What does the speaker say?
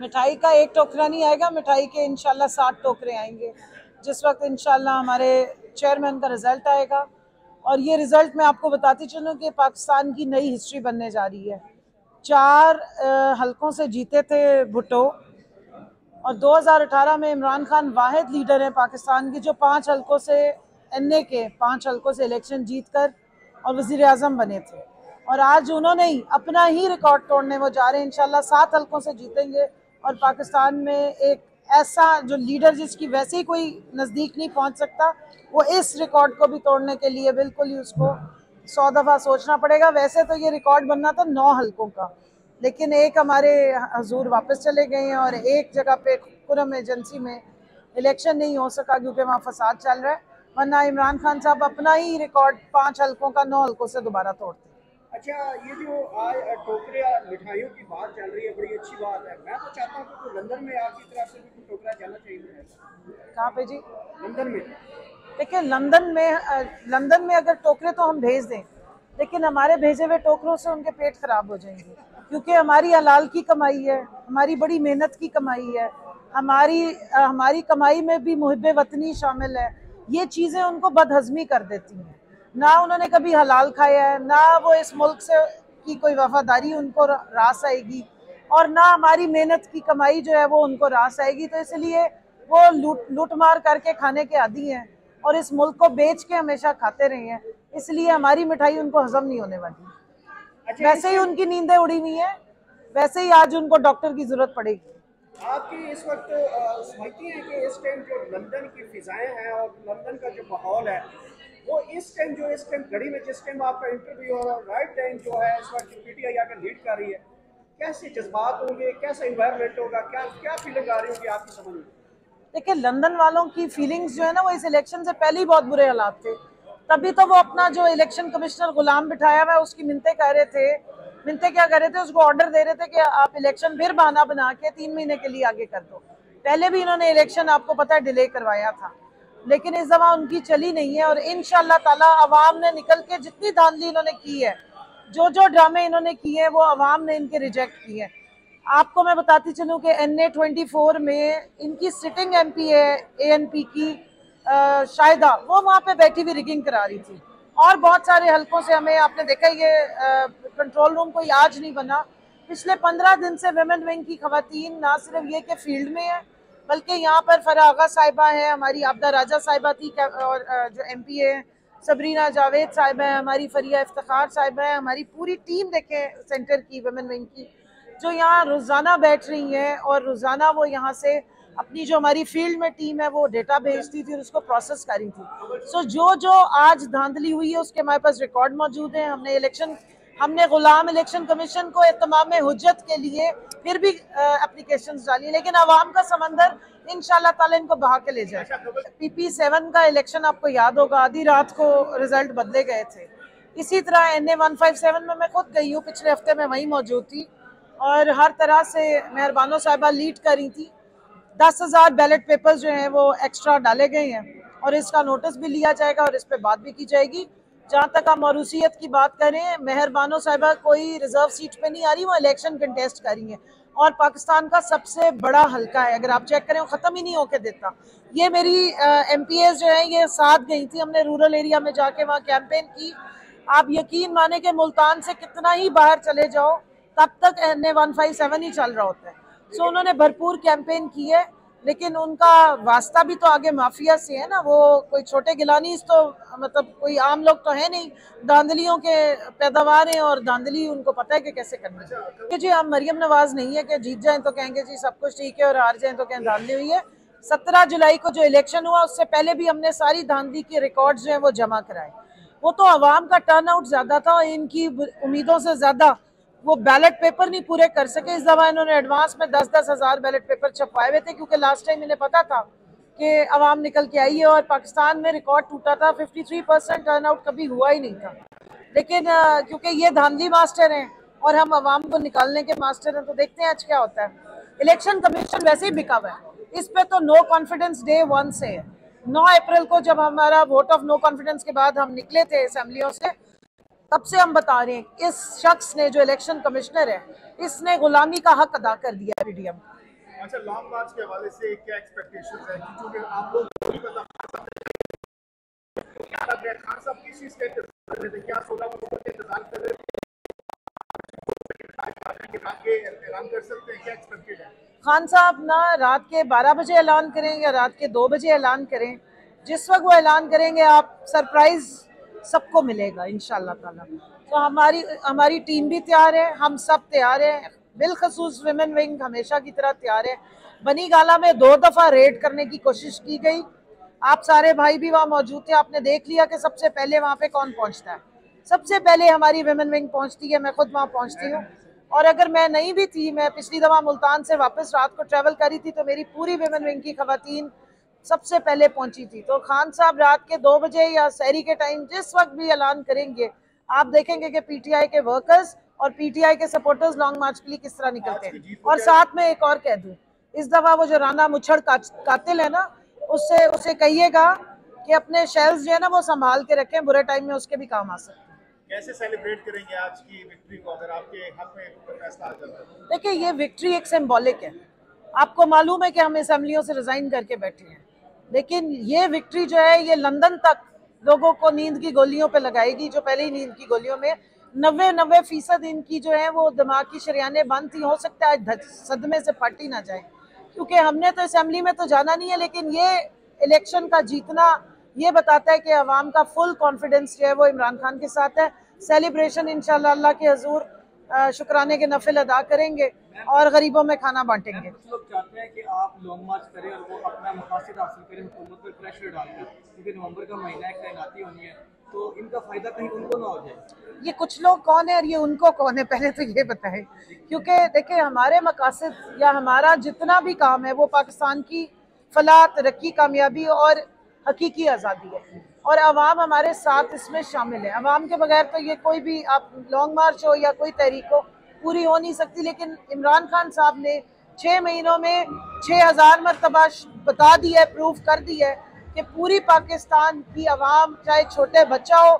मिठाई का एक टोकरा नहीं आएगा, मिठाई के इंशाल्लाह 60 टोकरे आएंगे जिस वक्त इंशाल्लाह हमारे चेयरमैन का रिजल्ट आएगा। और ये रिजल्ट मैं आपको बताती चलूँ कि पाकिस्तान की नई हिस्ट्री बनने जा रही है। 4 हलकों से जीते थे भुट्टो और 2018 में इमरान खान वाहिद लीडर है पाकिस्तान की जो 5 हलकों से एनए के 5 हलकों से इलेक्शन जीतकर और वजीर आजम बने थे। और आज उन्होंने ही अपना ही रिकॉर्ड तोड़ने वो जा रहे हैं। इंशाल्लाह 7 हलकों से जीतेंगे और पाकिस्तान में एक ऐसा जो लीडर जिसकी वैसे ही कोई नज़दीक नहीं पहुंच सकता, वो इस रिकॉर्ड को भी तोड़ने के लिए बिल्कुल ही उसको 100 दफ़ा सोचना पड़ेगा। वैसे तो ये रिकॉर्ड बनना था 9 हलकों का, लेकिन एक हमारे हजूर वापस चले गए हैं और एक जगह पे कुरम एजेंसी में इलेक्शन नहीं हो सका क्योंकि वहाँ फसाद चल रहा है, वरना इमरान खान साहब अपना ही रिकॉर्ड 5 हलकों का 9 हलकों से दोबारा तोड़ते। अच्छा, ये जो आज टोकरे मिठाइयों की बात चल रही है, बड़ी अच्छी बात है। मैं तो चाहता हूँ कि तो लंदन में आपकी तरफ से भी कुछ टोकरा जाना चाहिए। कहाँ पे जी? लंदन में। देखिए लंदन में अगर टोकरे तो हम भेज दें, लेकिन हमारे भेजे हुए टोकरों से उनके पेट खराब हो जाएंगे क्योंकि हमारी हलाल की कमाई है, हमारी बड़ी मेहनत की कमाई है, हमारी कमाई में भी मुहिब्बे वतनी शामिल है। ये चीज़ें उनको बदहजमी कर देती हैं। ना उन्होंने कभी हलाल खाया है, ना वो इस मुल्क से की कोई वफादारी उनको रास आएगी, और ना हमारी मेहनत की कमाई जो है वो उनको रास आएगी। तो इसलिए वो लूट मार करके खाने के आदी हैं और इस मुल्क को बेच के हमेशा खाते रहे हैं, इसलिए हमारी मिठाई उनको हजम नहीं होने वाली। अच्छा, वैसे ही उनकी नींदें उड़ी हुई हैं, वैसे ही आज उनको डॉक्टर की जरूरत पड़ेगी। आपकी इस वक्त समझती हैं कि इस टाइम जो लंदन की फिजाएं हैं और लंदन का जो माहौल है, वो इस टाइम घड़ी में जिस टाइम आपका इंटरव्यू हो रहा है, राइट टाइम जो है इस वक्त पीटीआई आकर लीड कर रही है, कैसे जज्बात होंगे, कैसा इन्वायरमेंट होगा, क्या क्या फीलिंग आ रही होगी आपकी समझ में? देखिए लंदन वालों की फीलिंग्स जो है ना, वो इस इलेक्शन से पहले ही बहुत बुरे हालात थे। तभी तो वो अपना जो इलेक्शन कमिश्नर गुलाम बिठाया हुआ है उसकी मिन्नतें कह रहे थे। मिन्नतें क्या कर रहे थे, उसको ऑर्डर दे रहे थे कि आप इलेक्शन फिर बहाना बना के 3 महीने के लिए आगे कर दो। पहले भी इन्होंने इलेक्शन आपको पता है डिले करवाया था, लेकिन इस दफा उनकी चली नहीं है। और इंशाल्लाह ताला अवाम ने निकल के जितनी धांधली इन्होंने की है, जो जो ड्रामे इन्होंने किए हैं, वो अवाम ने इनके रिजेक्ट किए हैं। आपको मैं बताती चलूं कि NA-24 में इनकी सिटिंग MP है ANP की शायदा, वो वहाँ पे बैठी हुई रिगिंग करा रही थी। और बहुत सारे हलकों से हमें, आपने देखा ये कंट्रोल रूम कोई आज नहीं बना। पिछले 15 दिन से वेमेन विंग की खवातीन ना सिर्फ ये कि फील्ड में है, बल्कि यहाँ पर फरागा साहिबा है, हमारी आबदा राजा साहिबा थी, और जो MP है सबरीना जावेद साहिबा है, हमारी फरिया इफ्तिखार साहिबा है, हमारी पूरी टीम देखें सेंटर की वेमेन विंग की, जो यहाँ रोज़ाना बैठ रही हैं और रोज़ाना वो यहाँ से अपनी जो हमारी फील्ड में टीम है वो डेटा भेजती थी और उसको प्रोसेस कर रही थी। सो जो जो आज धांधली हुई है उसके हमारे पास रिकॉर्ड मौजूद है। हमने गुलाम इलेक्शन कमीशन को इत्माम हुज्जत के लिए फिर भी एप्लीकेशंस डाली, लेकिन आवाम का समंदर इंशाल्लाह ताला इनको बहा के ले जाए। PP7 का इलेक्शन आपको याद होगा, आधी रात को रिजल्ट बदले गए थे। इसी तरह NA-157 में मैं खुद गई हूँ, पिछले हफ्ते में वहीं मौजूद थी और हर तरह से मेहरबानो साहिबा लीड करी थी। 10,000 बैलेट पेपर्स जो हैं वो एक्स्ट्रा डाले गए हैं और इसका नोटिस भी लिया जाएगा और इस पर बात भी की जाएगी। जहाँ तक हम मरूसियत की बात करें, मेहरबानो साहिबा कोई रिजर्व सीट पे नहीं आ रही, वो इलेक्शन कंटेस्ट कर रही हैं और पाकिस्तान का सबसे बड़ा हल्का है, अगर आप चेक करें वो ख़त्म ही नहीं होके देता। ये मेरी MPAs जो हैं ये साथ गई थी, हमने रूरल एरिया में जाके वहाँ कैंपेन की। आप यकीन माने कि मुल्तान से कितना ही बाहर चले जाओ तब तक NA-157 ही चल रहा होता है। सो उन्होंने भरपूर कैंपेन की है, लेकिन उनका वास्ता भी तो आगे माफिया से है ना, वो कोई छोटे गिलानी तो मतलब कोई आम लोग तो है नहीं, धांधलियों के पैदावार हैं और धांधली उनको पता है कि कैसे करनी है। कि जी हम मरियम नवाज नहीं है कि जीत जाएं तो कहेंगे जी सब कुछ ठीक है और हार जाएं तो कहें धांधली हुई है। 17 जुलाई को जो इलेक्शन हुआ उससे पहले भी हमने सारी धांधली के रिकॉर्ड्स जो है वो जमा कराए। वो तो आवाम का टर्नआउट ज्यादा था और इनकी उम्मीदों से ज्यादा वो बैलेट पेपर नहीं पूरे कर सके। इस दफा इन्होंने एडवांस में 10-10 हज़ार बैलेट पेपर छपवाए हुए थे क्योंकि लास्ट टाइम इन्हें पता था कि अवाम निकल के आई है और पाकिस्तान में रिकॉर्ड टूटा था, 53% टर्नआउट कभी हुआ ही नहीं था। लेकिन क्योंकि ये धांधली मास्टर हैं और हम अवाम को निकालने के मास्टर हैं, तो देखते हैं आज क्या होता है। इलेक्शन कमीशन वैसे ही बिका हुआ है, इस पे तो नो कॉन्फिडेंस डे 1 से है। 9 अप्रैल को जब हमारा वोट ऑफ नो कॉन्फिडेंस के बाद हम निकले थे असेंबलियों से, तब से हम बता रहे हैं इस शख्स ने, जो इलेक्शन कमिश्नर है, इसने गुलामी का हक अदा कर दिया PDM। अच्छा, लॉन्ग मार्च के हवाले से क्या एक्सपेक्टेशंस है, क्योंकि आप लोग को भी पता क्या लग रहा है खान साहब किस चीज का इंतजार कर रहे थे, क्या 16 को इंतजार कर रहे थे आगे ऐलान कर सकते हैं, क्या एक्सपेक्टेड है? खान साहब ना रात के 12 बजे ऐलान करें या रात के 2 बजे ऐलान करें, जिस वक्त वो ऐलान करेंगे आप सरप्राइज सबको मिलेगा इंशाल्लाह ताला। तो हमारी टीम भी तैयार है, हम सब तैयार हैं, बिलखसूस विमेन विंग हमेशा की तरह तैयार है। बनी गाला में 2 दफा रेड करने की कोशिश की गई, आप सारे भाई भी वहाँ मौजूद थे, आपने देख लिया कि सबसे पहले वहाँ पे कौन पहुँचता है। सबसे पहले हमारी विमेन विंग पहुँचती है, मैं खुद वहाँ पहुँचती हूँ। और अगर मैं नहीं भी थी, मैं पिछली दफा मुल्तान से वापस रात को ट्रेवल करी थी, तो मेरी पूरी विमेन विंग की खवातीन सबसे पहले पहुंची थी। तो खान साहब रात के 2 बजे या सहरी के टाइम जिस वक्त भी ऐलान करेंगे, आप देखेंगे कि पीटीआई के वर्कर्स और पीटीआई के सपोर्टर्स लॉन्ग मार्च के लिए किस तरह निकलते हैं। और साथ में एक और कह दूं, इस दफा वो जो राना मुच्छड़ कातिल है ना, उससे कहिएगा कि अपने शेल्स जो है ना वो संभाल के रखें, बुरे टाइम में उसके भी काम आ सकते हैं। कैसे सेलिब्रेट करेंगे आज की विक्ट्री को अगर आपके हक में फैसला आ जाता है? देखिए, ये विक्ट्री एक सिंबॉलिक है। आपको मालूम है कि हम असेंबलियों से रिजाइन करके बैठे हैं, लेकिन ये विक्ट्री जो है ये लंदन तक लोगों को नींद की गोलियों पे लगाएगी, जो पहले ही नींद की गोलियों में 90% इनकी जो है वो दिमाग की शरियानें बंद थी, हो सकता है सदमे से फट ही ना जाए। क्योंकि हमने तो असेंबली में तो जाना नहीं है, लेकिन ये इलेक्शन का जीतना ये बताता है कि अवाम का फुल कॉन्फिडेंस जो है वो इमरान खान के साथ है। सेलिब्रेशन इंशाल्लाह अल्लाह के हजूर शुक्राने के नफिल अदा करेंगे और गरीबों में खाना बांटेंगे। कुछ लोग चाहते हैं कि आप लॉन्ग मार्च करें और वो अपना मकासद हासिल करें हुकूमत पर प्रेशर डालकर, क्योंकि नवंबर का महीना है, तैनाती होनी है, तो इनका फायदा कहीं उनको ना हो जाए। ये कुछ लोग कौन है और ये उनको कौन है, पहले तो ये बताएं। क्योंकि देखिए, हमारे मकासद या हमारा जितना भी काम है वो पाकिस्तान की फलाह, तरक्की, कामयाबी और हकीकी आज़ादी है, और अवाम हमारे साथ इसमें शामिल है। अवाम के बगैर तो ये कोई भी आप लॉन्ग मार्च हो या कोई तहरीक हो पूरी हो नहीं सकती। लेकिन इमरान खान साहब ने 6 महीनों में 6000 मरतबा बता दिया है, प्रूफ कर दिया है कि पूरी पाकिस्तान की अवाम, चाहे छोटे बच्चा हो